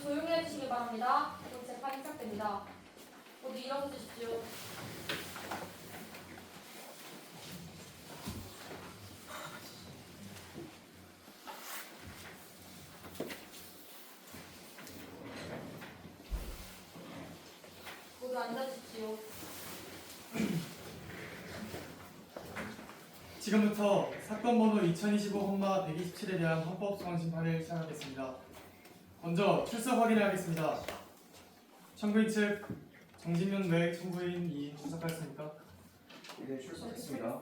조용히 해주시기 바랍니다. 곧 재판이 시작됩니다. 모두 일어서 주십시오. 모두 앉아주십시오. 지금부터 사건 번호 2025-127에 대한 헌법소원 심판을 시작하겠습니다. 먼저 출석 확인을 하겠습니다. 청구인 측 정진윤 외 청구인이 출석하였습니까? 네, 출석했습니다.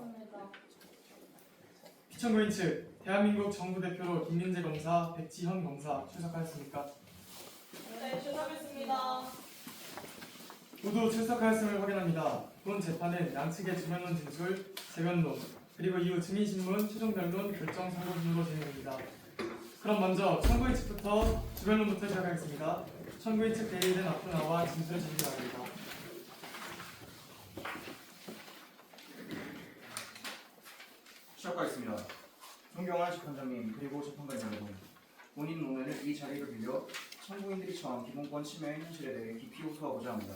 피청구인 측 대한민국 정부 대표로 김민재 검사, 백지현 검사 출석하였습니까? 네, 출석했습니다. 모두 출석하였음을 확인합니다. 본 재판은 양측의 주변론 진술, 재변론, 그리고 이후 증인신문, 최종 변론, 결정 선고 순으로 진행됩니다. 그럼 먼저 청구인 측부터 주변론부터 시작하겠습니다. 청구인 측 대리인은 앞으로 나와 진술해 주시기 바랍니다. 시작하겠습니다. 존경하는 재판장님 그리고 재판관 여러분, 본인 논문을 이 자리를 빌려 청구인들이 처한 기본권 침해의 현실에 대해 깊이 호소하고자 합니다.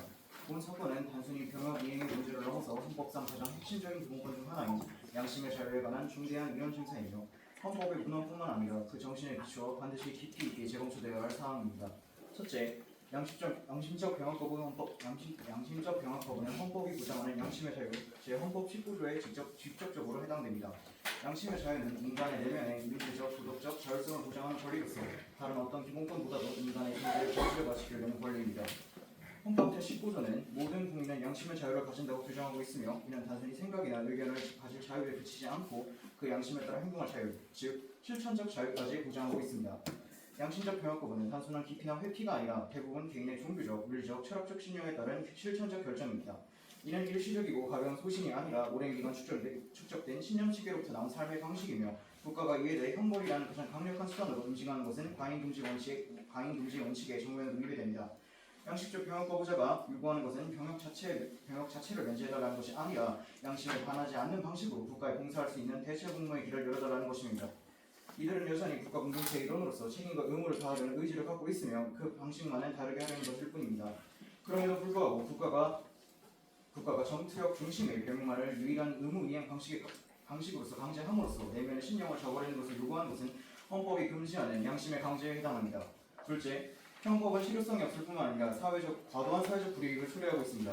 본 사건은 단순히 병역 이행의 문제를 넘어서 헌법상 가장 핵심적인 기본권 중 하나인 양심의 자유에 관한 중대한 위헌 심사이며 헌법의 문헌뿐만 아니라 그 정신에 비추어 반드시 깊이 있게 재검토되어야 할 사항입니다. 첫째, 양심적 병역법은 헌법이 보장하는 양심의 자유, 제 헌법 19조에 직접적으로 해당됩니다. 양심의 자유는 인간의 내면의 민주적, 도덕적 자율성을 보장하는 권리로서 다른 어떤 기본권보다도 인간의 존재의 가치를 지키려는 권리입니다. 헌법 제19조는 모든 국민은 양심의 자유를 가진다고 규정하고 있으며 이는 단순히 생각이나 의견을 가질 자유에 그치지 않고 그 양심에 따라 행동할 자유, 즉 실천적 자유까지 보장하고 있습니다. 양심적 병역법은 단순한 깊이나 회피가 아니라 대부분 개인의 종교적, 물리적, 철학적 신념에 따른 실천적 결정입니다. 이는 일시적이고 가벼운 소신이 아니라 오랜 기간 축적된 신념 체계로부터 나온 삶의 방식이며 국가가 이에 대해 형벌이라는 가장 강력한 수단으로 인식하는 것은 과잉금지 원칙에 정면으로 위배됩니다. 양심적 병역거부자가 요구하는 것은 병역 자체를 면제해달라는 것이 아니라 양심에 반하지 않는 방식으로 국가에 봉사할 수 있는 대체 복무의 길을 열어달라는 것입니다. 이들은 여전히 국가 공동체의 일원으로서 책임과 의무를 다하려는 의지를 갖고 있으며 그 방식만은 다르게 하려는 것일 뿐입니다. 그럼에도 불구하고 국가가 정투역 중심의 병역만을 유일한 의무 이행 방식으로서 강제함으로써 내면의 신념을 저버리는 것을 요구하는 것은 헌법이 금지하는 양심의 강제에 해당합니다. 둘째, 형법은 실효성이 없을 뿐만 아니라 과도한 사회적 불이익을 초래하고 있습니다.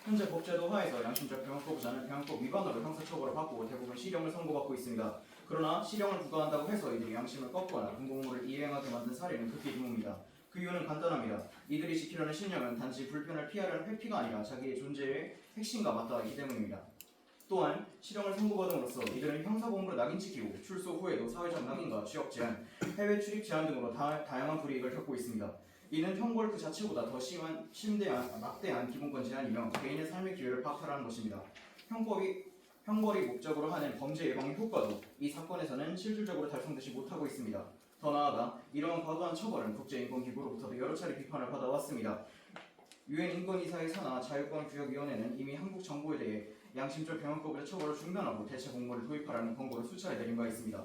현재 법제도 하에서 양심적 병역거부자는 병역법 위반으로 형사처벌을 받고 대부분 실형을 선고받고 있습니다. 그러나 실형을 부과한다고 해서 이들이 양심을 꺾거나 군복무를 이행하게 만든 사례는 극히 드뭅니다. 그 이유는 간단합니다. 이들이 지키려는 신념은 단지 불편을 피하려는 회피가 아니라 자기의 존재의 핵심과 맞닿아있기 때문입니다. 또한 실형을 선고받음으로써 이들은 형사보험으로 낙인찍히고 출소 후에도 사회적 낙인과 취업 제한, 해외 출입 제한 등으로 다양한 불이익을 겪고 있습니다. 이는 형벌 그 자체보다 더 막대한 기본권 제한이며 개인의 삶의 기회를 박탈하는 것입니다. 형벌이 목적으로 하는 범죄 예방 효과도 이 사건에서는 실질적으로 달성되지 못하고 있습니다. 더 나아가 이러한 과도한 처벌은 국제인권기구로부터도 여러 차례 비판을 받아왔습니다. 유엔 인권이사의 산하 자유권구역위원회는 이미 한국 정부에 대해 양심적 병역거부자 처벌을 중단하고 대체 복무를 도입하라는 권고를 수차례 내린 바 있습니다.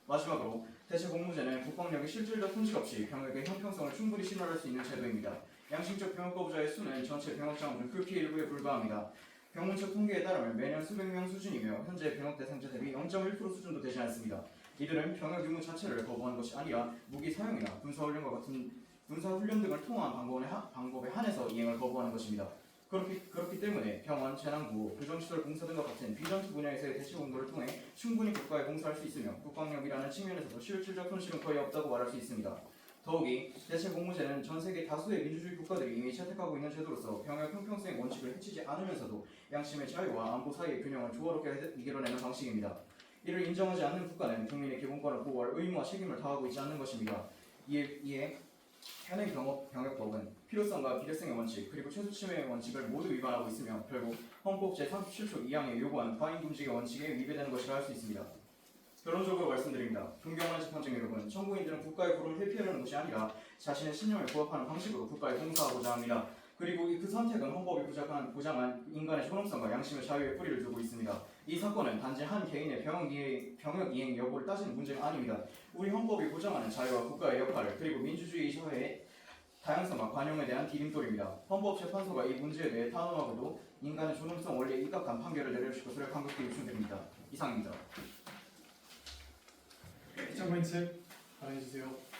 마지막으로 대체 복무제는 국방력의 실질적 손실 없이 병역의 형평성을 충분히 신뢰할 수 있는 제도입니다. 양심적 병역거부자의 수는 전체 병역자원 중 극히 일부에 불과합니다. 병문청 통계에 따르면 매년 수백 명 수준이며 현재 병역 대상자 대비 0.1% 수준도 되지 않습니다. 이들은 병역 의무 자체를 거부하는 것이 아니라 무기 사용이나 군사훈련과 같은 군사훈련 등을 통한 방법에 한해서 이행을 거부하는 것입니다. 그렇기 때문에 병원, 재난구호, 교정시설 공사 등과 같은 비전투 분야에서의 대체 공부를 통해 충분히 국가에 봉사할 수 있으며 국방력이라는 측면에서도 실질적 손실은 거의 없다고 말할 수 있습니다. 더욱이 대체 복무제는 전 세계 다수의 민주주의 국가들이 이미 채택하고 있는 제도로서 병역 형평성의 원칙을 해치지 않으면서도 양심의 자유와 안보 사이의 균형을 조화롭게 이끌어내는 방식입니다. 이를 인정하지 않는 국가는 국민의 기본권을 보호할 의무와 책임을 다하고 있지 않는 것입니다. 이에 현행 병역법은 필요성과 비례성의 원칙 그리고 최소침해의 원칙을 모두 위반하고 있으며 결국 헌법 제37조 2항에 요구한 과잉금지의 원칙에 위배되는 것이라 할 수 있습니다. 결론적으로 말씀드립니다. 존경하는 재판장 여러분, 청구인들은 국가의 부름을 회피하려는 것이 아니라 자신의 신념에 부합하는 방식으로 국가에 봉사하고자 합니다. 그리고 그 선택은 헌법이 보장한 인간의 존엄성과 양심의 자유에 뿌리를 두고 있습니다. 이 사건은 단지 한 개인의 병역 이행 여부를 따지는 문제가 아닙니다. 우리 헌법이 보장하는 자유와 국가의 역할 그리고 민주주의 사회의 다양성과 관용에 대한 디딤돌입니다. 헌법재판소가 이 문제에 대해 단호하고도 인간의 존엄성 원리에 입각한 판결을 내려주실 것을 강력히 요청드립니다. 이상입니다. 이창고인 측 발언해주세요.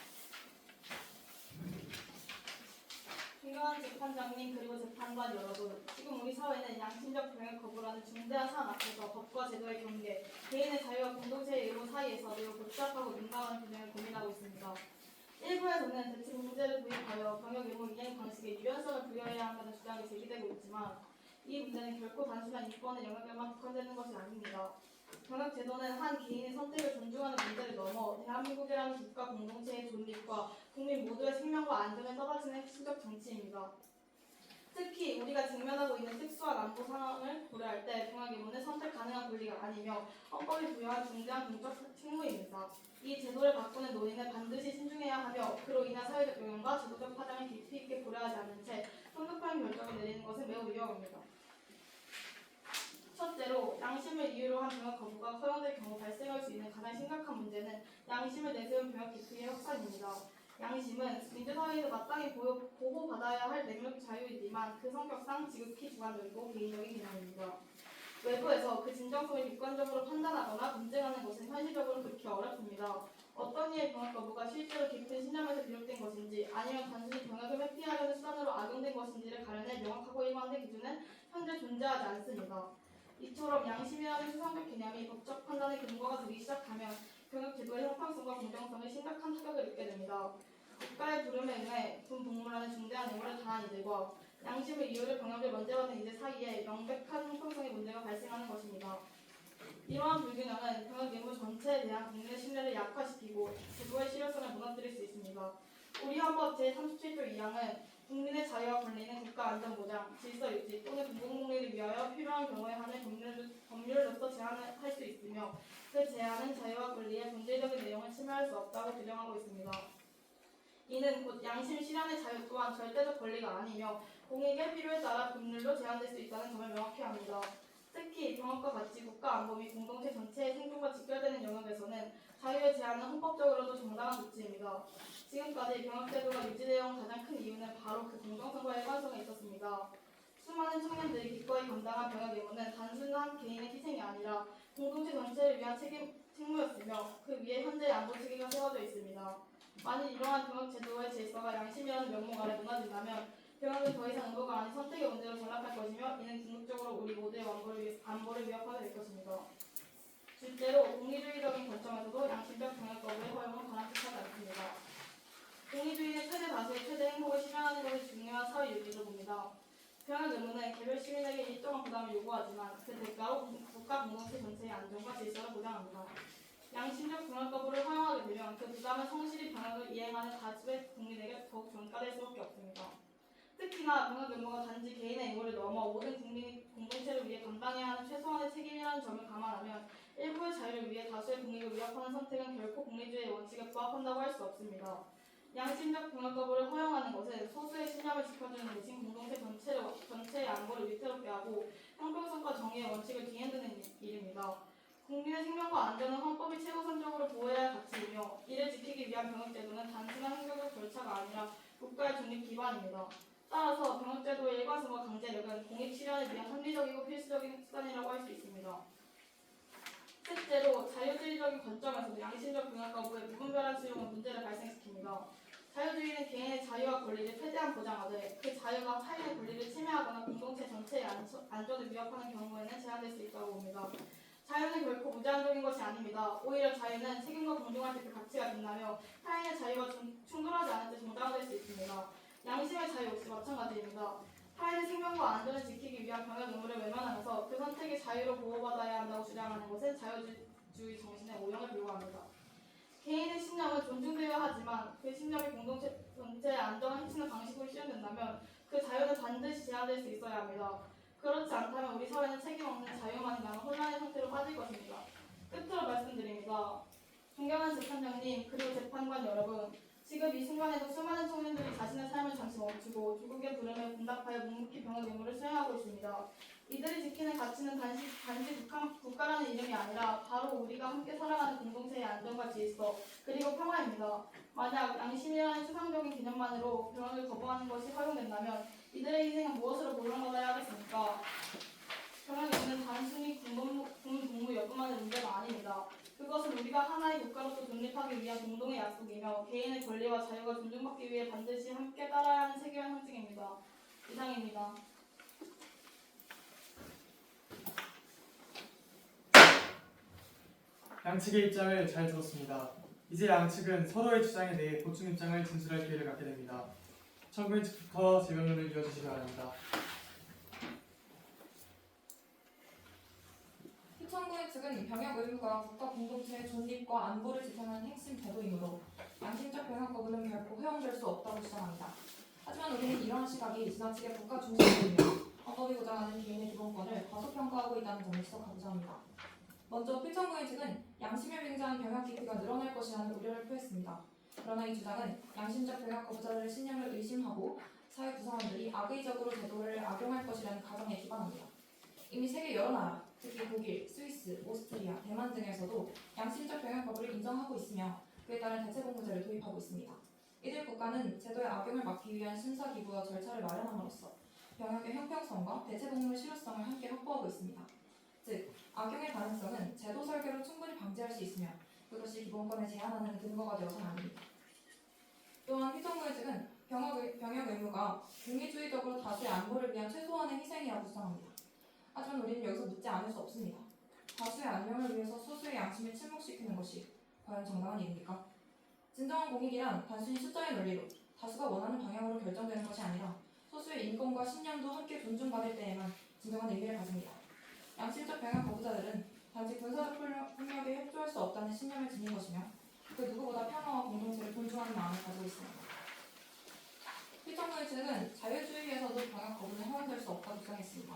존경하는 재판장님 그리고 재판관 여러분, 지금 우리 사회는 양심적 병역 거부라는 중대한 사안 앞에서 법과 제도의 경계, 개인의 자유와 공동체의 의무 사이에서 매우 복잡하고 민감한 균형을 고민하고 있습니다. 일부에서는 대체 문제를 도입하여 병역 의무 이행 방식에 유연성을 부여해야 한다는 주장이 제기되고 있지만 이 문제는 결코 단순한 인권의 영역에만 국한되는 것이 아닙니다. 병역 제도는 한 개인의 선택을 존중하는 문제를 넘어 대한민국이라는 국가 공동체의 존립과 국민 모두의 생명과 안전을 떠받치는 핵심적 정치입니다. 특히 우리가 직면하고 있는 특수한 안보 상황을 고려할 때 병역 의무는 선택 가능한 권리가 아니며 헌법이 부여한 중대한 공적 책무입니다. 이 제도를 바꾸는 논의는 반드시 신중해야 하며 그로 인한 사회적 영향과 제도적 파장을 깊이 있게 고려하지 않은 채 성급한 결정을 내리는 것은 매우 위험합니다. 첫째로, 양심을 이유로 한 병역 거부가 허용될 경우 발생할 수 있는 가장 심각한 문제는 양심을 내세운 병역 기피의 확산입니다. 양심은 민주사회에서 마땅히 보호받아야 할 생명 자유이지만 그 성격상 지극히 주관적이고 개인적인 개념입니다. 외부에서 그 진정성을 객관적으로 판단하거나 검증하는 것은 현실적으로 그렇게 어렵습니다. 어떤 이의 병역 거부가 실제로 깊은 신념에서 비롯된 것인지 아니면 단순히 병역을 회피하려는 수단으로 악용된 것인지를 가려낼 명확하고 일관된 기준은 현재 존재하지 않습니다. 이처럼 양심이라는 추상적 개념이 법적 판단의 근거가 되기 시작하면 병역 제도의 형평성과 공정성에 심각한 타격을 입게 됩니다. 국가의 부름에 응해 군 복무라는 중대한 의무를 다한 이들과 양심의 이유를 병역을 면제받는 이들 사이에 명백한 형평성의 문제가 발생하는 것입니다. 이러한 불균형은 병역 의무 전체에 대한 국민의 신뢰를 약화시키고 제도의 실효성을 무너뜨릴 수 있습니다. 우리 헌법 제37조 2항은 국민의 자유와 권리는 국가 안전 보장, 질서 유지 또는 공공복리를 위하여 필요한 경우에 한해 법률로서 제한할 수 있으며 그 제한은 자유와 권리의 본질적인 내용을 침해할 수 없다고 규정하고 있습니다. 이는 곧 양심 실현의 자유 또한 절대적 권리가 아니며 공익의 필요에 따라 법률로 제한될 수 있다는 점을 명확히 합니다. 특히 병역과 같이 국가 안보 및 공동체 전체의 생존과 직결되는 영역에서는 자유의 제한은 헌법적으로도 정당한 조치입니다. 지금까지 병역제도가 유지되어 온 가장 큰 이유는 바로 그 공정성과 일관성에 있었습니다. 수많은 청년들이 기꺼이 감당한 병역 의무는 단순한 개인의 희생이 아니라 공동체 전체를 위한 책무였으며 그 위에 현재의 안보 체계가 세워져 있습니다. 만일 이러한 병역제도의 질서가 양심이라는 명목 아래 무너진다면 병역은 더 이상 의무가 아닌 선택의 문제로 전락할 것이며 이는 궁극적으로 우리 모두의 안보를 위협하게 될 것입니다. 둘째로, 공리주의적인 관점에서도 양심적 병역 거부의 허용은 가능하지 않습니다. 공리주의는 최대 다수의 최대 행복을 실현하는 것이 중요한 사회 윤리로 봅니다. 병역 의무는 개별 시민에게 일정한 부담을 요구하지만 그 대가로 국가 공동체 전체의 안전과 질서를 보장합니다. 양심적 병역 거부를 허용하게 되면 그 부담은 성실히 병역을 이행하는 다수의 국민에게 더욱 전가될 수밖에 없습니다. 특히나 병역 의무가 단지 개인의 의무를 넘어 모든 국민이 공동체를 위해 감당해야 하는 최소한의 책임이라는 점을 감안하면 일부의 자유를 위해 다수의 국익을 위협하는 선택은 결코 공리주의의 원칙에 부합한다고 할 수 없습니다. 양심적 병역 거부를 허용하는 것은 소수의 신념을 지켜주는 대신 공동체 전체의 안보를 위태롭게 하고 형평성과 정의의 원칙을 뒤흔드는 일입니다. 국민의 생명과 안전은 헌법이 최우선적으로 보호해야 할 가치이며 이를 지키기 위한 병역제도는 단순한 행정적 절차가 아니라 국가의 중립 기반입니다. 따라서 병역제도의 일관성과 강제력은 공익 실현을 위한 합리적이고 필수적인 수단이라고 할 수 있습니다. 셋째로, 자유주의적인 관점에서도 양심적 병역 거부의 무분별한 수용은 문제를 발생시킵니다. 자유주의는 개인의 자유와 권리를 최대한 보장하되 그 자유가 타인의 권리를 침해하거나 공동체 전체의 안전을 위협하는 경우에는 제한될 수 있다고 봅니다. 자유는 결코 무제한적인 것이 아닙니다. 오히려 자유는 책임과 공정할 때 그 가치가 빛나며 타인의 자유와 충돌하지 않을 때 정당화될 수 있습니다. 양심의 자유 역시 마찬가지입니다. 타인의 생명과 안전을 지키기 위한 병역 의무를 외면하면서 그 선택이 자유로 보호받아야 한다고 주장하는 것은 자유주의 정신의 오형을 불구합니다. 개인의 신념은 존중되어야 하지만 그 신념이 공동체 전체의 안전을 해치는 방식으로 실현된다면 그 자유는 반드시 제한될 수 있어야 합니다. 그렇지 않다면 우리 사회는 책임 없는 자유만이 남은 혼란의 상태로 빠질 것입니다. 끝으로 말씀드립니다. 존경하는 재판장님 그리고 재판관 여러분, 지금 이 순간에도 수많은 청년들이 자신의 삶을 잠시 멈추고 조국의 부름에 응답하여 묵묵히 병역 의무를 수행하고 있습니다. 이들이 지키는 가치는 단지 국가라는 이름이 아니라 바로 우리가 함께 살아가는 공동체의 안정과 질서 그리고 평화입니다. 만약 양심이라는 추상적인 개념만으로 병역을 거부하는 것이 허용된다면 이들의 희생은 무엇으로 보상받아야 하겠습니까? 병역은 단순히 군 복무여뿐만의 문제가 아닙니다. 그것은 우리가 하나의 국가로서 독립하기 위한 공동의 약속이며 개인의 권리와 자유가 존중받기 위해 반드시 함께 따라야 하는 세계의 상징입니다. 이상입니다. 양측의 입장을 잘 들었습니다. 이제 양측은 서로의 주장에 대해 보충 입장을 진술할 기회를 갖게 됩니다. 청구인 측부터 재변론을 이어주시기 바랍니다. 피청구인 측은 병역 의무가 국가 공동체의 존립과 안보를 지탱하는 핵심 제도이므로 양심적 병역 거부는 결코 허용될 수 없다고 주장합니다. 하지만 우리는 이러한 시각이 지나치게 국가 중심적이며 헌법이 보장하는 개인의 기본권을 과소평가하고 있다는 점을 지적하고자 합니다. 먼저 피청구인 측은 양심을 빙자한 병역 기피가 늘어날 것이라는 우려를 표했습니다. 그러나 이 주장은 양심적 병역 거부자들의 신념을 의심하고 사회 구성원들이 악의적으로 제도를 악용할 것이라는 가정에 기반합니다. 이미 세계 여러 나라, 특히 독일, 스위스, 오스트리아, 대만 등에서도 양심적 병역 거부를 인정하고 있으며 그에 따른 대체복무제를 도입하고 있습니다. 이들 국가는 제도의 악용을 막기 위한 심사 기구와 절차를 마련함으로써 병역의 형평성과 대체복무의 실효성을 함께 확보하고 있습니다. 즉, 악용의 가능성은 제도 설계로 충분히 방지할 수 있으며 그것이 기본권을 제한하는 근거가 되어서는 아닙니다. 또한 피청구인 측은 병역 의무가 국리주의적으로 다수의 안보를 위한 최소한의 희생이라고 주장합니다. 하지만 우리는 여기서 묻지 않을 수 없습니다. 다수의 안녕을 위해서 소수의 양심을 침묵시키는 것이 과연 정당한 일입니까? 진정한 공익이란 단순히 숫자의 논리로 다수가 원하는 방향으로 결정되는 것이 아니라 소수의 인권과 신념도 함께 존중받을 때에만 진정한 의미를 가집니다. 양심적 병역 거부자들은 단지 군사적 폭력에 협조할 수 없다는 신념을 지닌 것이며 그 누구보다 평화와 공동체를 존중하는 마음을 가지고 있습니다. 피청구인 측은 자유주의에서도 병역 거부는 허용될 수 없다고 주장했습니다.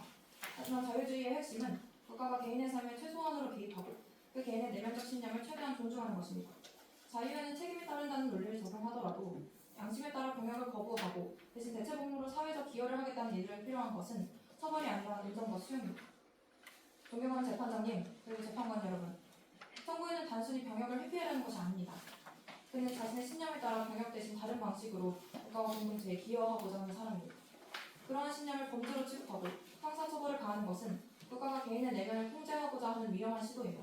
하지만 자유주의의 핵심은 국가가 개인의 삶에 최소한으로 개입하고 그 개인의 내면적 신념을 최대한 존중하는 것입니다. 자유에는 책임이 따른다는 논리를 적용하더라도 양심에 따라 병역을 거부하고 대신 대체복무로 사회적 기여를 하겠다는 이들을 필요한 것은 처벌이 아니라 인정과 수용입니다. 존경하는 재판장님 그리고 재판관 여러분, 청구인은 단순히 병역을 회피하려는 것이 아닙니다. 그는 자신의 신념에 따라 병역 대신 다른 방식으로 국가와 공동체에 기여하고자 하는 사람입니다. 그러한 신념을 범죄로 취급하고 형사처벌을 가하는 것은 국가가 개인의 내면을 통제하고자 하는 위험한 시도이며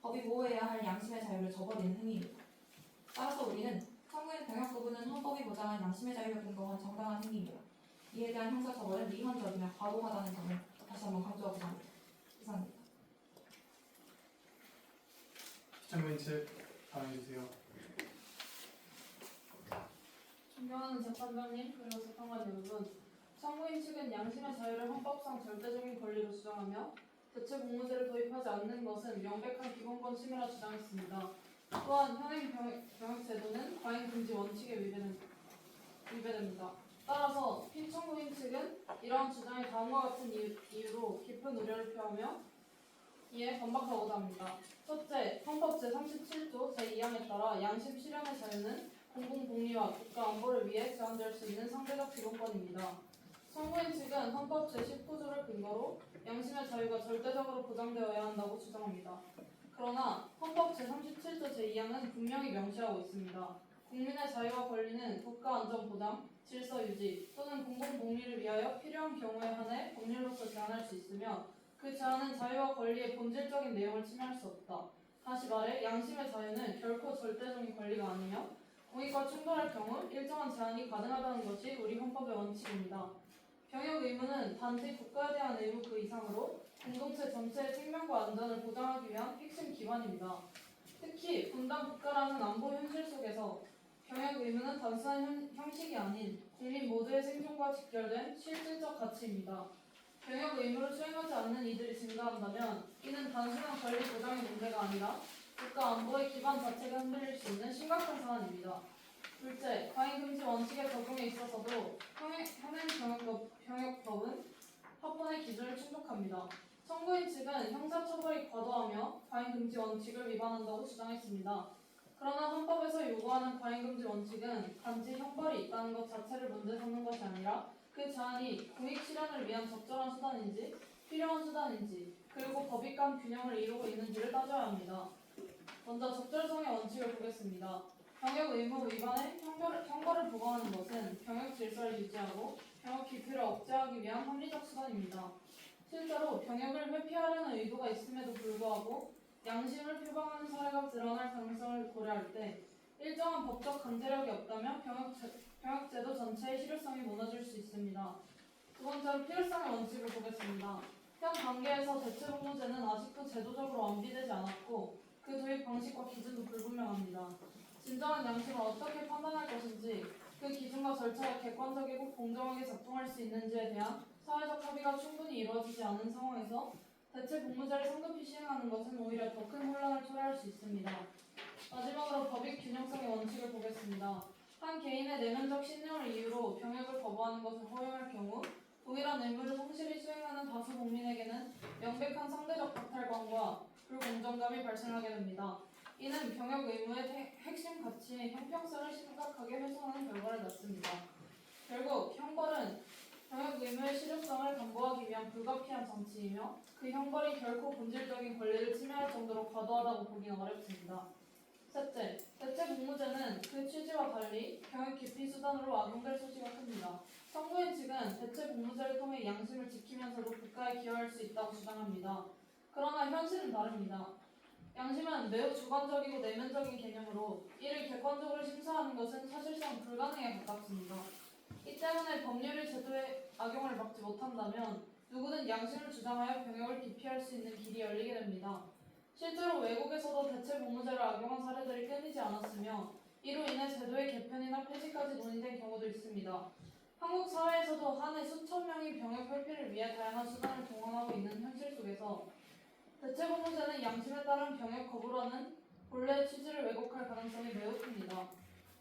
법이 보호해야 할 양심의 자유를 저버리는 행위입니다. 따라서 우리는 청구인 병역 거부는 헌법이 보장한 양심의 자유를 근거한 정당한 행위입니다. 이에 대한 형사처벌은 미헌적이며 과도하다는 점을 다시 한번 강조하고자 합니다. 이상입니다. 피청구인 측 발언해주세요. 존경하는 재판장님 그리고 재판관 여러분, 청구인 측은 양심의 자유를 헌법상 절대적인 권리로 주장하며 대체 복무제를 도입하지 않는 것은 명백한 기본권 침해라 주장했습니다. 또한 현행 병역 제도는 과잉 금지 원칙에 위배됩니다. 따라서 피청구인 측은 이러한 주장에 다음과 같은 이유로 깊은 우려를 표하며 이에 반박하고자 합니다. 첫째, 헌법 제37조 제2항에 따라 양심 실현의 자유는 공공복리와 국가 안보를 위해 제한될 수 있는 상대적 기본권입니다. 청구인 측은 헌법 제19조를 근거로 양심의 자유가 절대적으로 보장되어야 한다고 주장합니다. 그러나 헌법 제37조 제2항은 분명히 명시하고 있습니다. 국민의 자유와 권리는 국가 안전 보장, 질서 유지 또는 공공복리를 위하여 필요한 경우에 한해 법률로서 제한할 수 있으며 그 제한은 자유와 권리의 본질적인 내용을 침해할 수 없다. 다시 말해 양심의 자유는 결코 절대적인 권리가 아니며 공익과 충돌할 경우 일정한 제한이 가능하다는 것이 우리 헌법의 원칙입니다. 병역 의무는 단지 국가에 대한 의무 그 이상으로 공동체 전체의 생명과 안전을 보장하기 위한 핵심 기반입니다. 특히 분단 국가라는 안보 현실 속에서 병역 의무는 단순한 형식이 아닌 국민 모두의 생존과 직결된 실질적 가치입니다. 병역 의무를 수행하지 않는 이들이 증가한다면 이는 단순한 권리 보장의 문제가 아니라 국가 안보의 기반 자체가 흔들릴 수 있는 심각한 사안입니다. 둘째, 과잉금지 원칙의 적용에 있어서도 현행 병역법은 합헌의 기준을 충족합니다. 청구인 측은 형사처벌이 과도하며 과잉금지 원칙을 위반한다고 주장했습니다. 그러나 헌법에서 요구하는 과잉금지 원칙은 단지 형벌이 있다는 것 자체를 문제 삼는 것이 아니라 그 제한이 공익 실현을 위한 적절한 수단인지 필요한 수단인지, 그리고 법익 간 균형을 이루고 있는지를 따져야 합니다. 먼저 적절성의 원칙을 보겠습니다. 병역 의무 위반의 형벌을 부과하는 것은 병역 질서를 유지하고 병역 기피를 억제하기 위한 합리적 수단입니다. 실제로 병역을 회피하려는 의도가 있음에도 불구하고 양심을 표방하는 사례가 드러날 가능성을 고려할 때 일정한 법적 강제력이 없다면 병역제도 전체의 실효성이 무너질 수 있습니다. 두 번째로 필요성의 원칙을 보겠습니다. 현 단계에서 대체복무제는 아직도 제도적으로 완비되지 않았고 그 도입 방식과 기준도 불분명합니다. 진정한 양심을 어떻게 판단할 것인지, 그 기준과 절차가 객관적이고 공정하게 작동할 수 있는지에 대한 사회적 합의가 충분히 이루어지지 않은 상황에서 대체복무제를 성급히 시행하는 것은 오히려 더 큰 혼란을 초래할 수 있습니다. 마지막으로 법익 균형성의 원칙을 보겠습니다. 한 개인의 내면적 신념을 이유로 병역을 거부하는 것을 허용할 경우 동일한 의무를 성실히 수행하는 다수 국민에게는 명백한 상대적 박탈감과 불공정감이 발생하게 됩니다. 이는 병역 의무의 핵심 가치인 형평성을 심각하게 훼손하는 결과를 낳습니다. 결국 형벌은 병역 의무의 실효성을 담보하기 위한 불가피한 장치이며 그 형벌이 결코 본질적인 권리를 침해할 정도로 과도하다고 보기는 어렵습니다. 셋째, 대체복무제는 그 취지와 달리 병역 기피 수단으로 악용될 소지가 큽니다. 선고인 측은 대체복무제를 통해 양심을 지키면서도 국가에 기여할 수 있다고 주장합니다. 그러나 현실은 다릅니다. 양심은 매우 주관적이고 내면적인 개념으로 이를 객관적으로 심사하는 것은 사실상 불가능에 가깝습니다. 이 때문에 법률이 제도의 악용을 막지 못한다면 누구든 양심을 주장하여 병역을 기피할 수 있는 길이 열리게 됩니다. 실제로 외국에서도 대체복무제를 악용한 사례들이 끊이지 않았으며 이로 인해 제도의 개편이나 폐지까지 논의된 경우도 있습니다. 한국 사회에서도 한 해 수천 명이 병역 회피를 위해 다양한 수단을 동원하고 있는 현실 속에서 대체복무제는 양심에 따른 병역 거부라는 본래의 취지를 왜곡할 가능성이 매우 큽니다.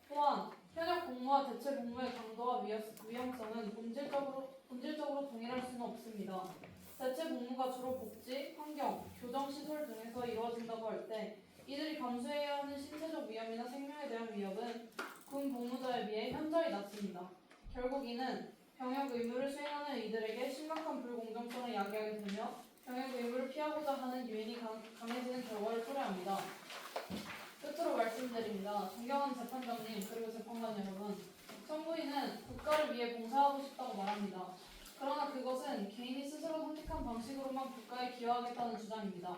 또한 현역 복무와 대체복무의 강도와 위험성은 본질적으로 동일할 수는 없습니다. 대체복무가 주로 복지, 환경, 교정시설 등에서 이루어진다고 할 때 이들이 감수해야 하는 신체적 위험이나 생명에 대한 위협은 군 복무자에 비해 현저히 낮습니다. 결국 이는 병역 의무를 수행하는 이들에게 심각한 불공정성을 야기하게 되며 병역 의무를 피하고자 하는 유인이 강해지는 결과를 초래합니다. 끝으로 말씀드립니다. 존경하는 재판장님 그리고 재판관 여러분, 선고인은 국가를 위해 봉사하고 싶다고 말합니다. 그러나 그것은 개인이 스스로 선택한 방식으로만 국가에 기여하겠다는 주장입니다.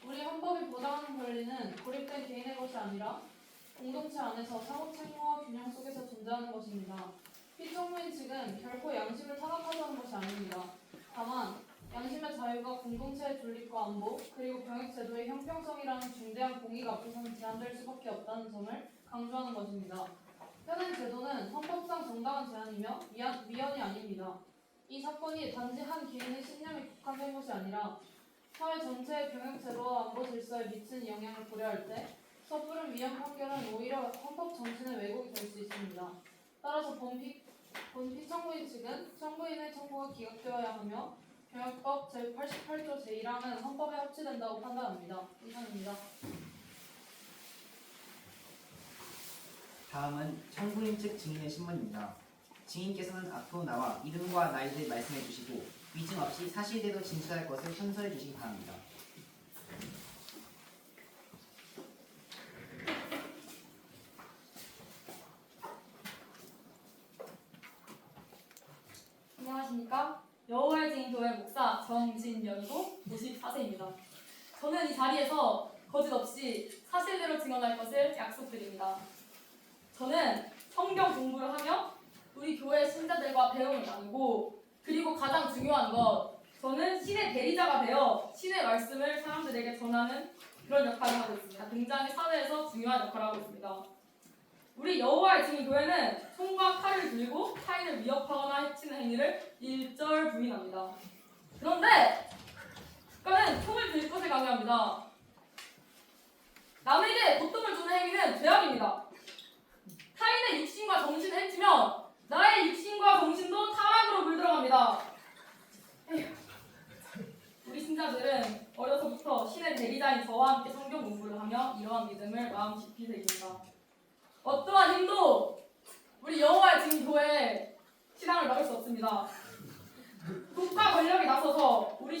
우리 헌법이 보장하는 권리는 고립된 개인의 것이 아니라 공동체 안에서 상호 책무와 균형 속에서 존재하는 것입니다. 피청구인 측은 결코 양심을 타락하자는 것이 아닙니다. 다만 양심의 자유가 공동체의 존립과 안보 그리고 병역제도의 형평성이라는 중대한 공익 앞에서는 제한될 수밖에 없다는 점을 강조하는 것입니다. 현행 제도는 헌법상 정당한 제한이며 위헌이 아닙니다. 이 사건이 단지 한 개인의 신념에 국한된 것이 아니라 사회 전체의 병역제도와 안보 질서에 미치는 영향을 고려할 때 섣부른 위헌 판결은 오히려 헌법 정신의 왜곡이 될 수 있습니다. 따라서 본 피청구인 측은 청구인의 청구가 기각되어야 하며 병역법 제88조 제1항은 헌법에 합치된다고 판단합니다. 이상입니다. 다음은 청구인 측 증인의 신문입니다. 증인께서는 앞으로 나와 이름과 나이를 말씀해 주시고 위증 없이 사실대로 진술할 것을 현서해 주시기 바랍니다. 안녕하십니까? 여호와의 증인교회 목사 정진명이고 54세입니다. 저는 이 자리에서 거짓 없이 사실대로 증언할 것을 약속드립니다. 저는 성경 공부를 하며 우리 교회 신자들과 배움을 나누고 그리고 가장 중요한 것, 저는 신의 대리자가 되어 신의 말씀을 사람들에게 전하는 그런 역할을 하고 있습니다. 굉장히 사회에서 중요한 역할을 하고 있습니다. 우리 여호와의 증인 교회는 총과 칼을 들고 타인을 위협하거나 해치는 행위를 일절 부인합니다. 그런데 국가는 총을 들 것을 강요합니다. 남에게 고통을 주는 행위는 죄악입니다. 타인의 육신과 정신을 해치면 나의 육신과 정신도 타락으로 물들어갑니다. 우리 신자들은 어려서부터 신의 대리자인 저와 함께 성경 공부를 하며 이러한 믿음을 마음 깊이 새깁니다. 어떠한 힘도 우리 여호와의 증인 교회의 신앙을 막을 수 없습니다. 국가 권력이 나서서 우리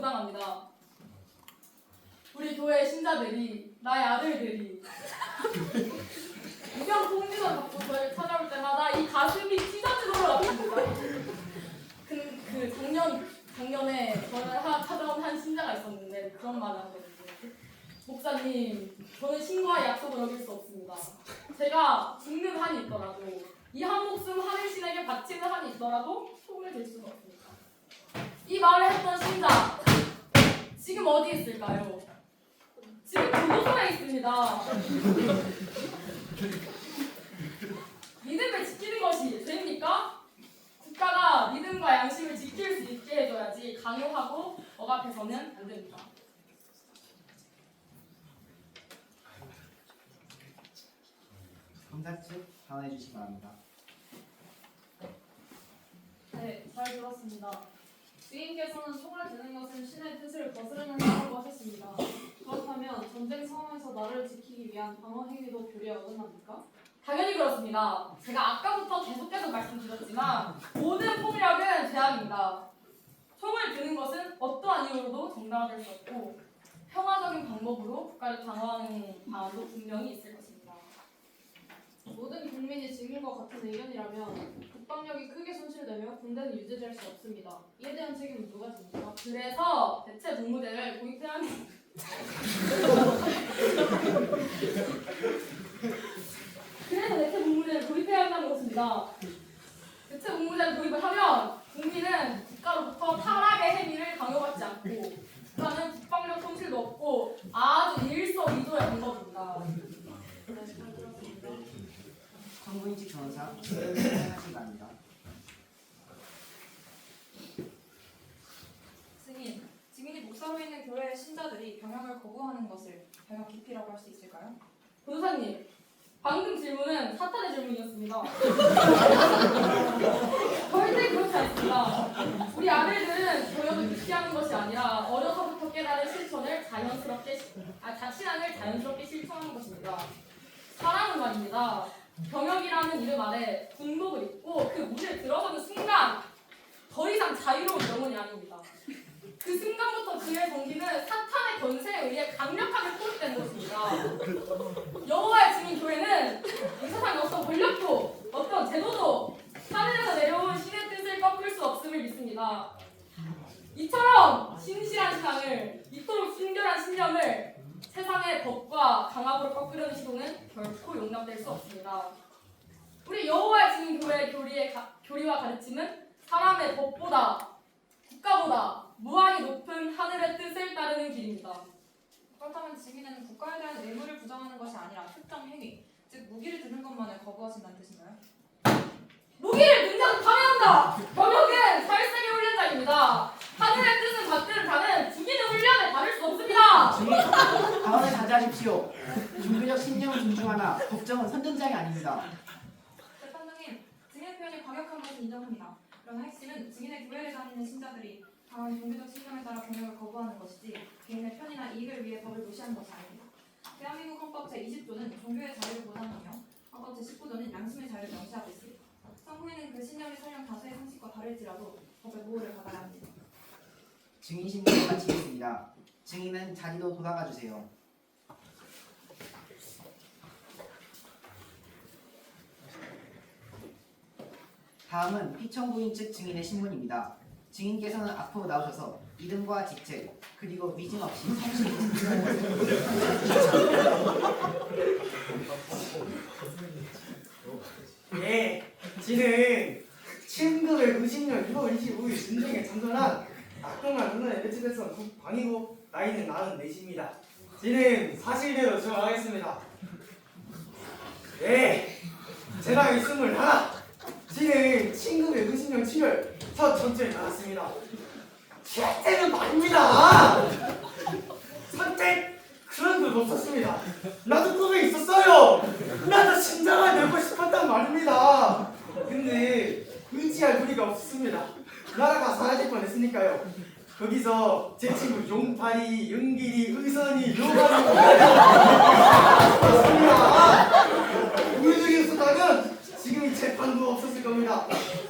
부당합니다. 우리 교회 신자들이, 나의 아들들이 유명 통지서 받고 저를 찾아올 때마다 이 가슴이 찢어지도록 아픕니다. 작년에 저를 찾아온 한 신자가 있었는데 그런 말을 하거든요. 목사님, 저는 신과의 약속을 어길 수 없습니다. 제가 죽는 한이 있더라도 이 한 목숨 하늘신에게 바치는 한이 있더라도 손을 댈 수가 없습니다. 이 말을 했던 신자 지금 어디 있을까요? 지금 교도소에 있습니다. 믿음을 지키는 것이 죄입니까? 국가가 믿음과 양심을 지킬 수 있게 해줘야지 강요하고 억압해서는 안 됩니다. 검사 측 답변해 주시기 바랍니다. 네, 잘 들었습니다. 주인께서는 총을 드는 것은 신의 뜻을 거스르는 행위라고 하셨습니다. 그렇다면 전쟁 상황에서 나라를 지키기 위한 방어 행위도 교리에 어긋납니까? 당연히 그렇습니다. 제가 아까부터 계속 말씀드렸지만 모든 폭력은 죄악입니다. 총을 드는 것은 어떠한 이유로도 정당화될 수 없고 평화적인 방법으로 국가를 방어하는 방안도 분명히 있을 것입니다. 모든 국민이 지금과 같은 의견이라면 국방력이 크게 손실되며 군대는 유지될 수 없습니다. 이에 대한 책임은 누가 집니까? 그래서 대체 복무제를 도입해야 합니다. 그래서 대체 복무제를 도입해야 한다는 것입니다. 대체 복무제를 도입을 하면 국민은 국가로부터 타락의 행위를 강요받지 않고 국가는 국방력 손실도 없고 아주 일석이조의 방법입니다. 네, 잘 들었습니다. 성부인직 변호사 하시기 바랍니다. 증인, 증인이 목사로 있는 교회의 신자들이 병역을 거부하는 것을 병역 기피라고 할 수 있을까요? 변호사님, 방금 질문은 사탄의 질문이었습니다. 절대 그렇지 않습니다. 우리 아들들은 교역을 기피하는 것이 아니라 어려서부터 깨달은 실천을 신앙을 자연스럽게 실천하는 것입니다. 사랑은 말입니다. 병역이라는 이름 아래 군복을 입고 그 문을 들어서는 순간 더 이상 자유로운 영혼이 아닙니다. 그 순간부터 그의 정기는 사탄의 권세에 의해 강력하게 포획된 것입니다. 여호와의 증인 교회는 이 세상에 어떤 권력도 어떤 제도도 하늘에서 내려온 신의 뜻을 꺾을 수 없음을 믿습니다. 이처럼 신실한 신앙을, 이토록 순결한 신념을 세상의 법과 강압으로 꺾으려는 시도는 결코 용납될 수 없습니다. 우리 여호와의 증인 교회의 교리와 가르침은 사람의 법보다 국가보다 무한히 높은 하늘의 뜻을 따르는 길입니다. 그렇다면 증인은 국가에 대한 의무를 부정하는 것이 아니라 특정 행위, 즉 무기를 드는 것만을 거부하신다는 뜻인가요? 무기를 든 자는 파면한다. 병역은 살생의 훈련장입니다. 하늘의 뜻은 받드는 자는 죽이는 훈련을 받을 수 없습니다. 증인, 발언을 자제하십시오. 종교적 신념을 존중하나 법정은 선전장이 아닙니다. 재판장님, 증인의 표현이 과격한 것을 인정합니다. 그러나 핵심은 증인의 교회를 다니는 신자들이 강한 종교적 신념에 따라 병역을 거부하는 것이지 개인의 편이나 이익을 위해 법을 무시하는 것이 아닙니다. 대한민국 헌법 제20조는 종교의 자유를 보장하며 헌법 제19조는 양심의 자유를 명시하고 있습니다. 성부인은 그 신념이 설령 다수의 상식과 다를지라도 법의 보호를 받아야 합니다. 증인 신문을 마치겠습니다. 증인은 자리로 돌아가 주세요. 다음은 피청구인 측 증인의 신문입니다. 증인께서는 앞으로 나오셔서 이름과 직책 그리고 위증 없이 성실히 예, 지는 1950년 6월 25일 전쟁에 참전한 악동한 누나의 배치됐던 국방이고 나이는 44입니다. 지는 사실대로 주장하겠습니다. 예, 제 나이 21. 지는 1950년 7월 첫 전투에 나갔습니다. 실제는 말입니다. 선택 그런 건 없었습니다. 나도 꿈에 있었어요. 나도 심장을 내고 싶었단 말입니다. 근데 의지할 도리가 없었습니다. 나라가 사라질 뻔했으니까요. 거기서 제 친구 용팔이, 연길이, 의선이, 요만이 없었습니다. 우리들이 없었다면 지금 이 재판도 없었을 겁니다.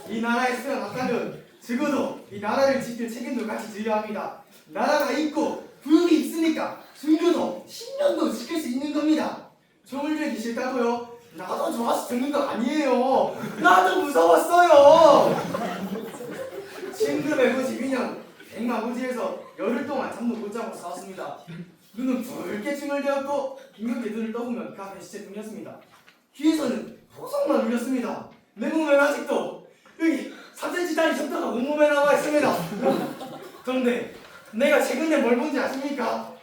이 나라에 수행했다면 적어도 이 나라를 지킬 책임도 같이 져야 합니다. 나라가 있고 부역이 있으니까 순교도 10년도 지킬 수 있는 겁니다. 총을 들기 싫다고요? 나도 좋아서 듣는 거 아니에요. 나도 무서웠어요. 1952년 백마고지에서 열흘 동안 잠도 못 자고 싸웠습니다. 눈은 붉게 중얼대었고 빙긋게 눈을 떠보면 그 앞에 시체뿐이었습니다. 귀에서는 호성만 울렸습니다. 내 몸엔 아직도 여기 3cm 다리 척도가 온몸에 나와 있습니다. 그런데 내가 최근에 뭘 본지 아십니까?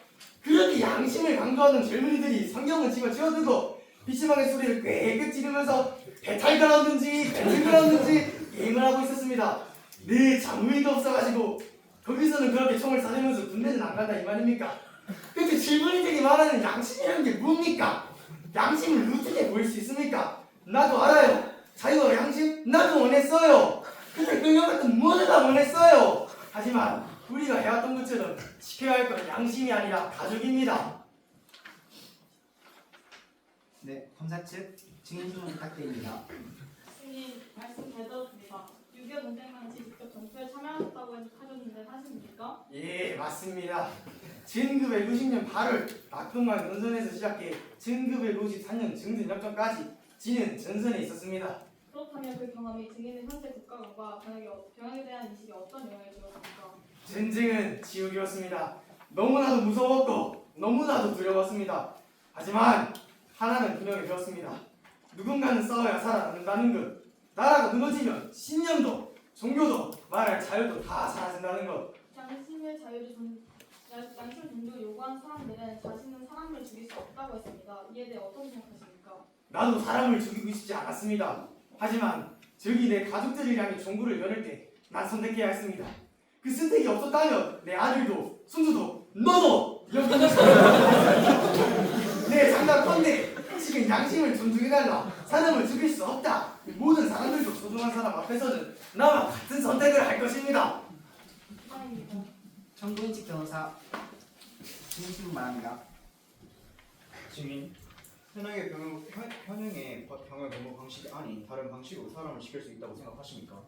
그렇게 양심을 강조하는 젊은이들이 성경을 집어쥐어들고 PC방의 소리를 꽥꽥 지르면서 배탈 그라운드인지 벤틀 그라운드인지 게임을 하고 있었습니다. 네, 장의가 없어가지고 거기서는 그렇게 총을 쏴대면서 군대는 안 간다 이 말입니까? 근데 젊은이들이 말하는 양심이라는 게 뭡니까? 양심을 어떻게 보일 수 있습니까? 나도 알아요. 자유와 양심? 나도 원했어요. 근데 그 영화는 모두 다 원했어요. 하지만 우리가 해왔던 것처럼 지켜야 할 건 양심이 아니라 가족입니다. 네, 검사 측 증인 신문 부탁드립니다. 승인 말씀 잘 들었습니다. 6.25 전쟁 당시 직접 전투에 참여하셨다고 하셨는데 사실입니까? 예, 맞습니다. 1990년 8월 낙동강 전선에서 시작해 1954년 증전 역전까지 지는 전선에 있었습니다. 그렇다면 그 경험이 증인의 현재 국가관과 병역에 대한 인식에 어떤 영향을 주었습니까? 전쟁은 지옥이었습니다. 너무나도 무서웠고 너무나도 두려웠습니다. 하지만 하나는 분명히 배웠습니다. 누군가는 싸워야 살아남는다는 것. 나라가 무너지면 신념도 종교도 말할 자유도 다 사라진다는 것. 양심을 존중을 요구한 사람들은 자신은 사람을 죽일 수 없다고 했습니다. 이에 대해 어떻게 생각하십니까? 나도 사람을 죽이고 싶지 않았습니다. 하지만 저기 내 가족들을 향해 종구를 겨룰 때 난 선택해야 했습니다. 그 선택이 없었다면 내 아들도 순수도 너도 여기 내 장담컨대 지금 양심을 존중해달라. 사람을 죽일 수 없다. 모든 사람들도 소중한 사람 앞에서는 나와 같은 선택을 할 것입니다. 이상입니다. 청구인 측 변호사 증인 신문 말합니다. 증인, 현행의 병역 근무 방식이 아닌 다른 방식으로 사람을 지킬 수 있다고 생각하십니까?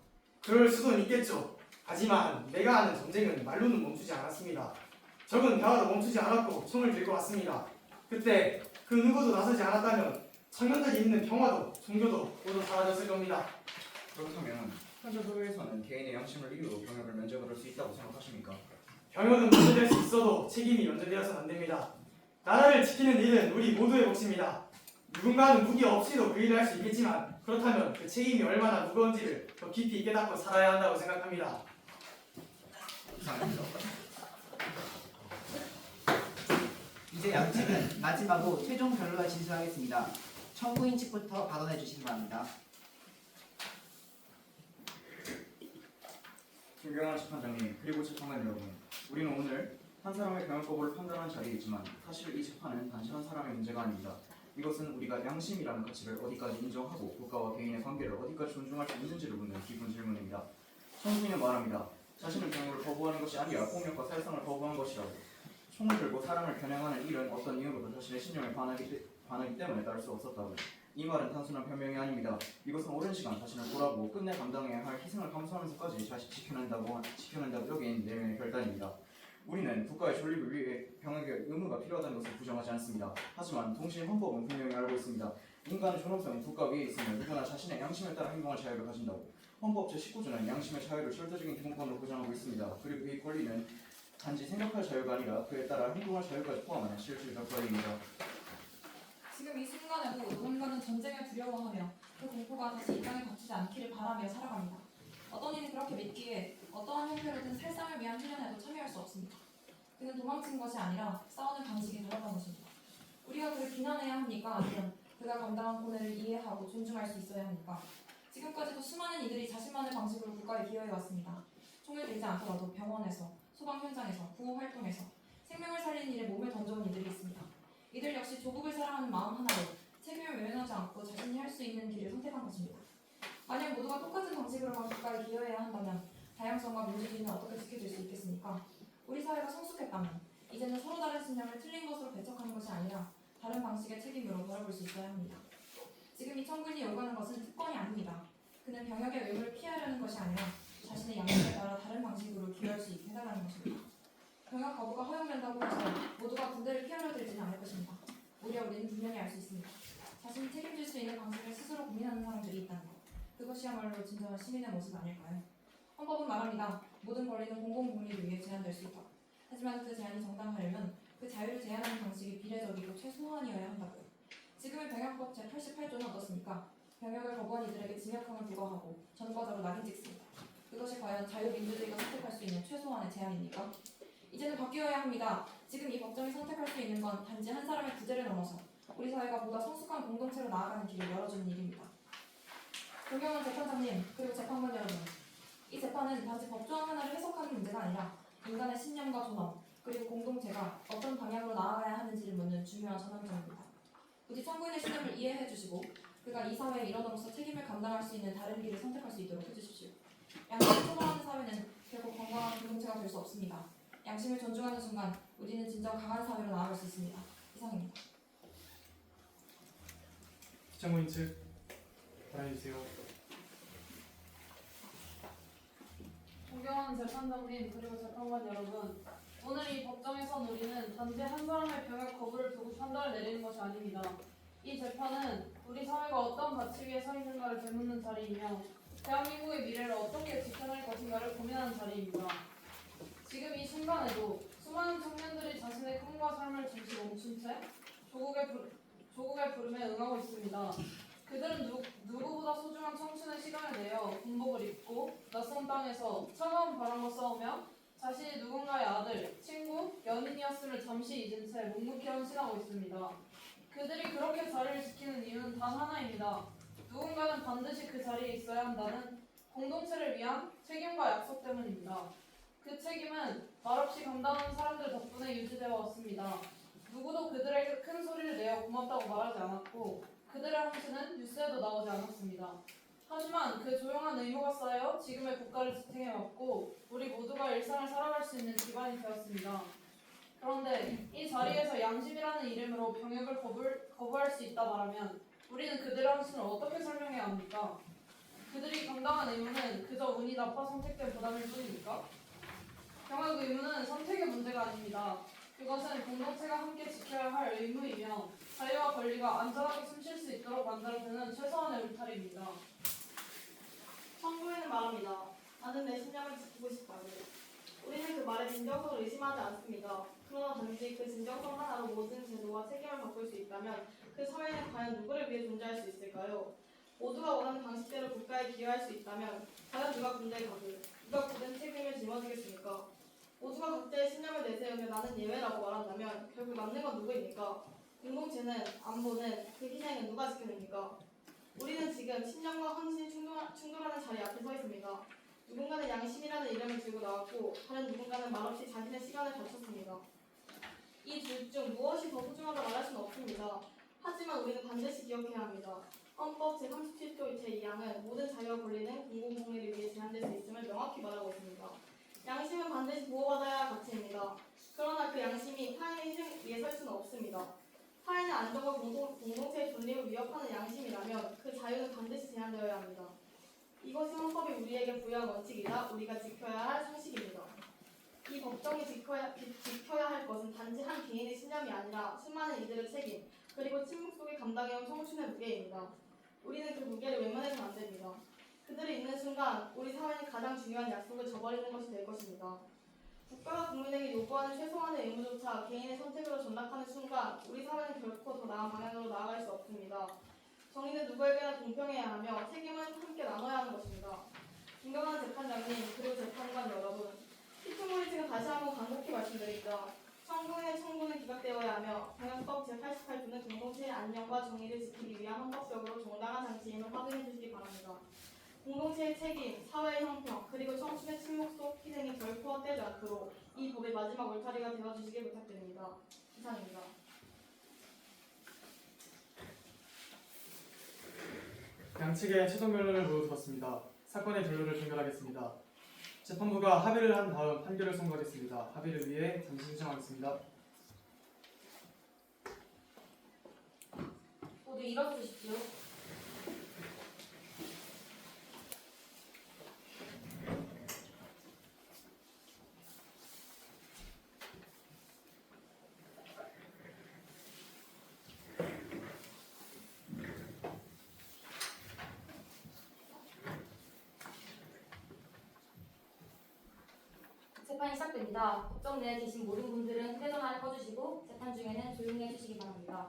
그럴 수는 있겠죠. 하지만 내가 하는 전쟁은 말로는 멈추지 않았습니다. 적은 대화도 멈추지 않았고 총을 들고 왔습니다. 그때 그 누구도 나서지 않았다면 청년들이 있는 평화도 종교도 모두 사라졌을 겁니다. 그렇다면 현재 사회에서는 개인의 양심을 이유로 병역을 면제받을 수 있다고 생각하십니까? 병역은 면제될 수 있어도 책임이 면제되어서는 안 됩니다. 나라를 지키는 일은 우리 모두의 몫입니다. 누군가는 무기 없이도 그 일을 할 수 있겠지만 그렇다면 그 책임이 얼마나 무거운지를 더 깊이 깨닫고 살아야 한다고 생각합니다. 이상입니다. 이제 양측은 마지막으로 최종 변론을 진술하겠습니다. 청구인 측부터 발언해 주시기 바랍니다. 존경하는 재판장님 그리고 재판관 여러분, 우리는 오늘 한 사람의 병역거부를 판단하는 자리에 있지만 사실 이 재판은 단지 한 사람의 문제가 아닙니다. 이것은 우리가 양심이라는 가치를 어디까지 인정하고 국가와 개인의 관계를 어디까지 존중할 수 있는지를 묻는 깊은 질문입니다. 청구인은 말합니다. 자신은 병역을 거부하는 것이 아니라 폭력과 살상을 거부한 것이라고. 총을 들고 사람을 겨냥하는 일은 어떤 이유로도 자신의 신념에 반하기 때문에 따를 수 없었다고. 이 말은 단순한 변명이 아닙니다. 이것은 오랜 시간 자신을 돌아보고 끝내 감당해야 할 희생을 감수하면서까지 자신 지켜낸다고 여긴 내면의 결단입니다. 우리는 국가의 존립을 위해 병역의 의무가 필요하다는 것을 부정하지 않습니다. 하지만 동시에 헌법은 분명히 알고 있습니다. 인간의 존엄성은 국가 위에 있으며 누구나 자신의 양심에 따라 행동할 자유를 가진다고. 헌법 제19조는 양심의 자유를 절대적인 기본권으로 보장하고 있습니다. 그리고 이 권리는 단지 생각할 자유가 아니라 그에 따라 행동할 자유까지 포함하는 실질적 권리입니다. 지금 이 순간에도 누군가는 전쟁을 두려워하며 그 공포가 다시 이 땅에 닥치지 않기를 바라며 살아갑니다. 어떤 이는 그렇게 믿기에 어떠한 형태로든 살상을 위한 훈련에도 참여할 수 없습니다. 그는 도망친 것이 아니라 싸우는 방식이 다르다는 것입니다. 우리가 그를 비난해야 합니까? 아니면 그가 감당한 고뇌를 이해하고 존중할 수 있어야 합니까? 지금까지도 수많은 이들이 자신만의 방식으로 국가에 기여해왔습니다. 총을 들지 않더라도 병원에서, 소방 현장에서, 구호 활동에서 생명을 살리는 일에 몸을 던져온 이들이 있습니다. 이들 역시 조국을 사랑하는 마음 하나로 책임을 외면하지 않고 자신이 할 수 있는 길을 선택한 것입니다. 만약 모두가 똑같은 방식으로만 국가에 기여해야 한다면 다양성과 민주주의는 어떻게 지켜질 수 있겠습니까? 우리 사회가 성숙했다면 이제는 서로 다른 신념을 틀린 것으로 배척하는 것이 아니라 다른 방식의 책임으로 돌아볼 수 있어야 합니다. 지금 이 청구인이 요구하는 것은 특권이 아닙니다. 그는 병역의 의무를 피하려는 것이 아니라 자신의 양심에 따라 다른 방식으로 기여할 수 있게 해달라는 것입니다. 병역 거부가 허용된다고 해서 모두가 군대를 피하려 들지는 않을 것입니다. 오히려 우리는 분명히 알 수 있습니다. 자신이 책임질 수 있는 방식을 스스로 고민하는 사람들이 있다는 것. 그것이야말로 진정한 시민의 모습 아닐까요? 헌법은 말합니다. 모든 권리는 공공복리를 위해 제한될 수 있다. 하지만 그 제한이 정당하려면 그 자유를 제한하는 방식이 비례적이고 최소한이어야 한다고요. 지금의 병역법 제88조는 어떻습니까? 병역을 거부한 이들에게 징역형을 부과하고 전과자로 낙인 찍습니다. 그것이 과연 자유민주주의가 선택할 수 있는 최소한의 제한입니까? 이제는 바뀌어야 합니다. 지금 이 법정이 선택할 수 있는 건 단지 한 사람의 구제를 넘어서 우리 사회가 보다 성숙한 공동체로 나아가는 길을 열어주는 일입니다. 존경하는 재판장님, 그리고 재판관 여러분, 이 재판은 단지 법조항 하나를 해석하는 문제가 아니라 인간의 신념과 존엄, 그리고 공동체가 어떤 방향으로 나아가야 하는지를 묻는 중요한 전환점입니다. 부디 참고인의 신념을 이해해 주시고 그가 이 사회의 일원으로서 책임을 감당할 수 있는 다른 길을 선택할 수 있도록 해주십시오. 양심을 초월하는 사회는 결국 건강한 공동체가 될 수 없습니다. 양심을 존중하는 순간 우리는 진정 강한 사회로 나아갈 수 있습니다. 이상입니다. 시청구인 측 발언해주세요. 존경하는 재판장님 그리고 재판관 여러분, 오늘 이 법정에선 우리는 단지 한 사람의 병역 거부를 두고 판단을 내리는 것이 아닙니다. 이 재판은 우리 사회가 어떤 가치 위에 서 있는가를 되묻는 자리이며 대한민국의 미래를 어떻게 지켜낼 것인가를 고민하는 자리입니다. 지금 이 순간에도 수많은 청년들이 자신의 꿈과 삶을 잠시 멈춘 채 조국의 부름에 응하고 있습니다. 그들은 누구보다 소중한 청춘의 시간을 내어 군복을 입고 낯선 땅에서 차가운 바람과 싸우며 자신이 누군가의 아들, 친구, 연인이었음을 잠시 잊은 채 묵묵히 헌신하고 있습니다. 그들이 그렇게 자리를 지키는 이유는 단 하나입니다. 누군가는 반드시 그 자리에 있어야 한다는 공동체를 위한 책임과 약속 때문입니다. 그 책임은 말없이 감당하는 사람들 덕분에 유지되어 왔습니다. 누구도 그들에게 큰 소리를 내어 고맙다고 말하지 않았고 그들의 헌신은 뉴스에도 나오지 않았습니다. 하지만 그 조용한 의무가 쌓여 지금의 국가를 지탱해왔고 우리 모두가 일상을 살아갈 수 있는 기반이 되었습니다. 그런데 이 자리에서 양심이라는 이름으로 병역을 거부할 수 있다 말하면 우리는 그들의 헌신을 어떻게 설명해야 합니까? 그들이 감당한 의무는 그저 운이 나빠 선택된 부담일 뿐입니까? 병역 의무는 선택의 문제가 아닙니다. 그것은 공동체가 함께 지켜야 할 의무이며 자유와 권리가 안전하게 숨쉴 수 있도록 만들어주는 최소한의 울타리입니다. 청구인은 말합니다. 나는 내 신념을 지키고 싶다고. 우리는 그 말에 진정성을 의심하지 않습니다. 그러나 단지 그 진정성 하나로 모든 제도와 책임을 바꿀 수 있다면 그 사회는 과연 누구를 위해 존재할 수 있을까요? 모두가 원하는 방식대로 국가에 기여할 수 있다면 과연 누가 군대에 가든 누가 굳은 책임을 짊어지겠습니까? 모두가 각자의 신념을 내세우며 나는 예외라고 말한다면 결국 남는 건 누구입니까? 공동체는, 안보는, 그 희생은 누가 지켜냅니까? 우리는 지금 신념과 헌신이 충돌하는 자리 앞에 서 있습니다. 누군가는 양심이라는 이름을 들고 나왔고 다른 누군가는 말없이 자신의 시간을 바쳤습니다. 이 둘 중 무엇이 더 소중하다 말할 수는 없습니다. 하지만 우리는 반드시 기억해야 합니다. 헌법 제37조 제2항은 모든 자유와 권리는 공공복리를 위해 제한될 수 있음을 명확히 말하고 있습니다. 양심은 반드시 보호받아야 할 가치입니다. 그러나 그 양심이 타인의 희생 위에 설 수는 없습니다. 타인의 안전과 공동체의 존립을 위협하는 양심이라면 그 자유는 반드시 제한되어야 합니다. 이것이 헌법이 우리에게 부여한 원칙이자 우리가 지켜야 할 상식입니다. 이 법정이 지켜야 할 것은 단지 한 개인의 신념이 아니라 수많은 이들의 책임, 그리고 침묵 속에 감당해온 청춘의 무게입니다. 우리는 그 무게를 외면해서는 안 됩니다. 그들이 있는 순간 우리 사회는 가장 중요한 약속을 저버리는 것이 될 것입니다. 국가가 국민에게 요구하는 최소한의 의무조차 개인의 선택으로 전락하는 순간 우리 사회는 결코 더 나은 방향으로 나아갈 수 없습니다. 정의는 누구에게나 공평해야 하며 책임은 함께 나눠야 하는 것입니다. 존경하는 재판장님 그리고 재판관 여러분, 피투모리 측은 다시 한번 간곡히 말씀드립니다. 청구인의 청구는 기각되어야 하며 병역법 제88조는 공동체의 안녕과 정의를 지키기 위한 헌법적으로 정당한 장치임을 확인해 주시기 바랍니다. 공동체의 책임, 사회의 형평, 그리고 청춘의 침묵 속 희생이 결코 헛되지 않도록 이 법의 마지막 울타리가 되어주시길 부탁드립니다. 이상입니다. 양측의 최종 변론을 모두 들었습니다. 사건의 결론을 종결하겠습니다. 재판부가 합의를 한 다음 판결을 선고하겠습니다. 합의를 위해 잠시 수정하겠습니다. 모두 일어서주십시오. 재판이 시작됩니다. 법정 내에 계신 모든 분들은 휴대전화를 꺼주시고 재판 중에는 조용히 해주시기 바랍니다.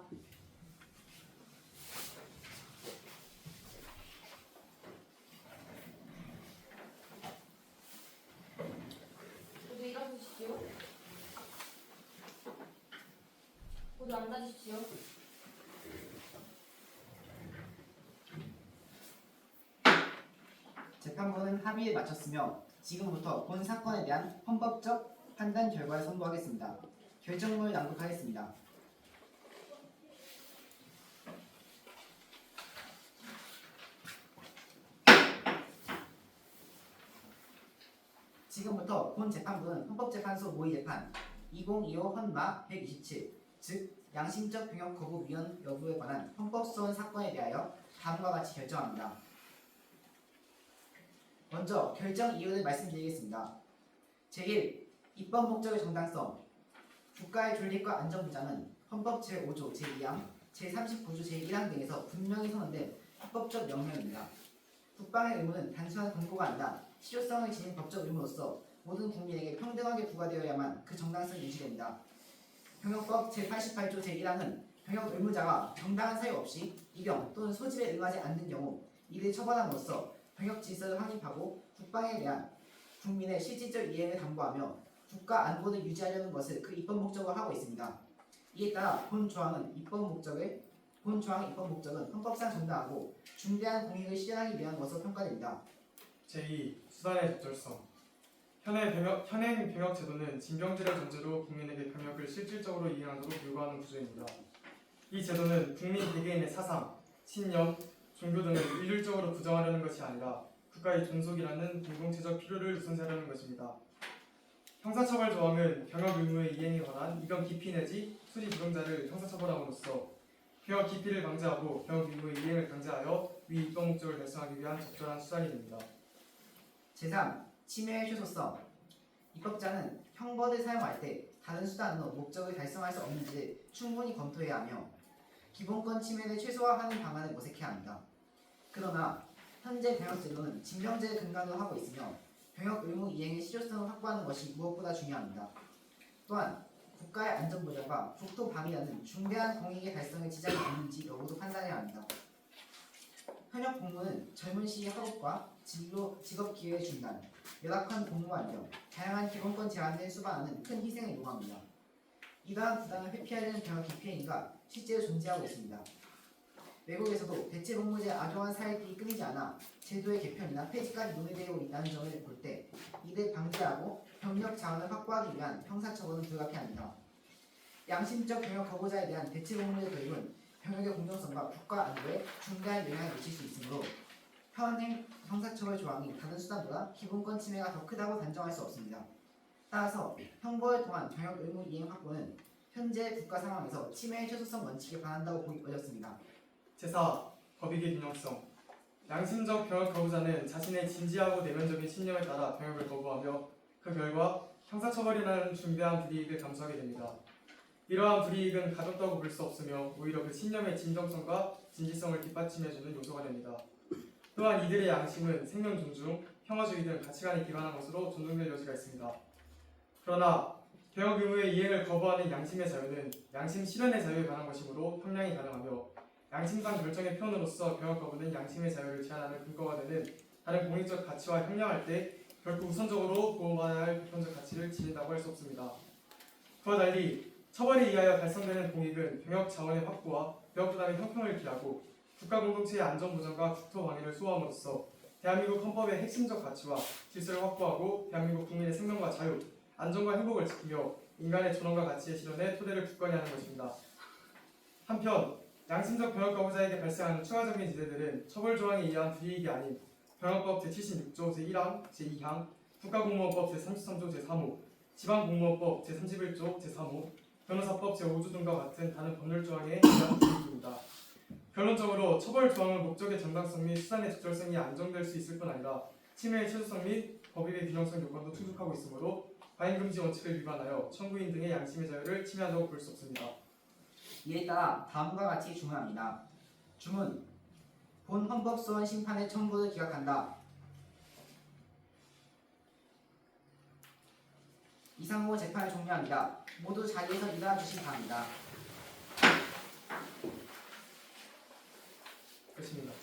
모두 일어서주십시오. 모두 앉아주십시오. 재판부는 합의에 마쳤으며 지금부터 본 사건에 대한 헌법적 판단 결과를 선고하겠습니다. 결정문을 낭독하겠습니다. 지금부터 본 재판부는 헌법재판소 모의재판 2025 헌마 127, 즉 양심적 병역 거부 위헌 여부에 관한 헌법소원 사건에 대하여 다음과 같이 결정합니다. 먼저 결정 이유를 말씀드리겠습니다. 제1. 입법 목적의 정당성. 국가의 존립과 안전보장은 헌법 제5조 제2항, 제39조 제1항 등에서 분명히 선언된 합법적 명령입니다. 국방의 의무는 단순한 권고가 아니라 실효성을 지닌 법적 의무로서 모든 국민에게 평등하게 부과되어야만 그 정당성이 유지됩니다. 병역법 제88조 제1항은 병역 의무자가 정당한 사유 없이 입영 또는 소집에 응하지 않는 경우 이를 처벌함으로써 병역 질서를 확립하고 국방에 대한 국민의 실질적 이행을 담보하며 국가 안보를 유지하려는 것을 그 입법 목적으로 하고 있습니다. 이에 따라 본 조항의 입법 목적은 헌법상 정당하고 중대한 공익을 실현하기 위한 것으로 평가됩니다. 제2. 수단의 적절성. 현행 병역 제도는 징병제를 전제로 국민에게 병역을 실질적으로 이행하도록 요구하는 구조입니다. 이 제도는 국민 개개인의 사상, 신념, 종교 등을 일률적으로 부정하려는 것이 아니라 국가의 존속이라는 공동체적 필요를 우선시하려는 것입니다. 형사처벌 조항은 병역 의무의 이행에 관한 이건 기피 내지 수리 불응자를 형사처벌함으로써 병역 기피를 방지하고 병역 의무의 이행을 강제하여 위 입법 목적을 달성하기 위한 적절한 수단이 됩니다. 제3. 침해의 최소성. 입법자는 형벌을 사용할 때 다른 수단으로 목적을 달성할 수 없는지를 충분히 검토해야 하며 기본권 침해를 최소화하는 방안을 모색해야 합니다. 그러나 현재 병역제도는 징병제를 근간으로 하고 있으며 병역 의무 이행의 실효성을 확보하는 것이 무엇보다 중요합니다. 또한 국가의 안전보장과 국토 방위라는 중대한 공익의 달성에 지장이 있는지 여부도 판단해야 합니다. 현역 복무는 젊은 시의 학업과 직업 기회의 중단, 열악한 복무 환경, 다양한 기본권 제한을 수반하는 큰 희생을 요구합니다. 이러한 부담을 회피하려는 병역 기피행위가 실제로 존재하고 있습니다. 외국에서도 대체 복무제 악용한 사례들이 끊이지 않아 제도의 개편이나 폐지까지 논의되고 있다는 점을 볼 때 이를 방지하고 병력 자원을 확보하기 위한 형사처벌은 불가피합니다. 양심적 병역 거부자에 대한 대체 복무제 도입은 병역의 공정성과 국가 안보에 중대한 영향을 미칠 수 있으므로 현행 형사처벌 조항이 다른 수단보다 기본권 침해가 더 크다고 단정할 수 없습니다. 따라서 형벌을 통한 병역 의무 이행 확보는 현재 국가 상황에서 침해의 최소성 원칙에 반한다고 보여졌습니다. 제4. 법익의 균형성. 양심적 병역 거부자는 자신의 진지하고 내면적인 신념에 따라 병역을 거부하며 그 결과 형사처벌이라는 중대한 불이익을 감수하게 됩니다. 이러한 불이익은 가볍다고 볼 수 없으며 오히려 그 신념의 진정성과 진지성을 뒷받침해주는 요소가 됩니다. 또한 이들의 양심은 생명 존중, 평화주의 등 가치관에 기반한 것으로 존중될 여지가 있습니다. 그러나 병역 의무의 이행을 거부하는 양심의 자유는 양심 실현의 자유에 관한 것이므로 형량이 가능하며 양심상 결정의 표현으로서 병역 거부는 양심의 자유를 제한하는 근거가 되는 다른 공익적 가치와 형량할 때 결코 우선적으로 보호받아야 할 보편적 가치를 지닌다고 할 수 없습니다. 그와 달리 처벌에 의하여 달성되는 공익은 병역 자원의 확보와 병역 부담의 형평을 기하고 국가 공동체의 안전보장과 국토 방위를 수호함으로써 대한민국 헌법의 핵심적 가치와 질서를 확보하고 대한민국 국민의 생명과 자유, 안전과 행복을 지키며 인간의 존엄과 가치의 실현에 토대를 굳건히 하는 것입니다. 한편 양심적 병역 거부자에게 발생하는 추가적인 지대들은 처벌 조항에 의한 불이익이 아닌 병역법 제76조 제1항, 제2항, 국가공무원법 제33조 제3호, 지방공무원법 제31조 제3호, 변호사법 제5조 등과 같은 다른 법률 조항에 의한 불이익입니다. 결론적으로 처벌 조항은 목적의 정당성 및 수단의 적절성이 안정될 수 있을 뿐 아니라 침해의 최소성 및 법익의 균형성 요건도 충족하고 있으므로 과잉금지 원칙을 위반하여 청구인 등의 양심의 자유를 침해한다고 볼 수 없습니다. 이에 따라 다음과 같이 주문합니다. 주문. 본 헌법소원 심판의 청구를 기각한다. 이상으로 재판을 종료합니다. 모두 자리에서 일어나 주시기 바랍니다. 끝입니다.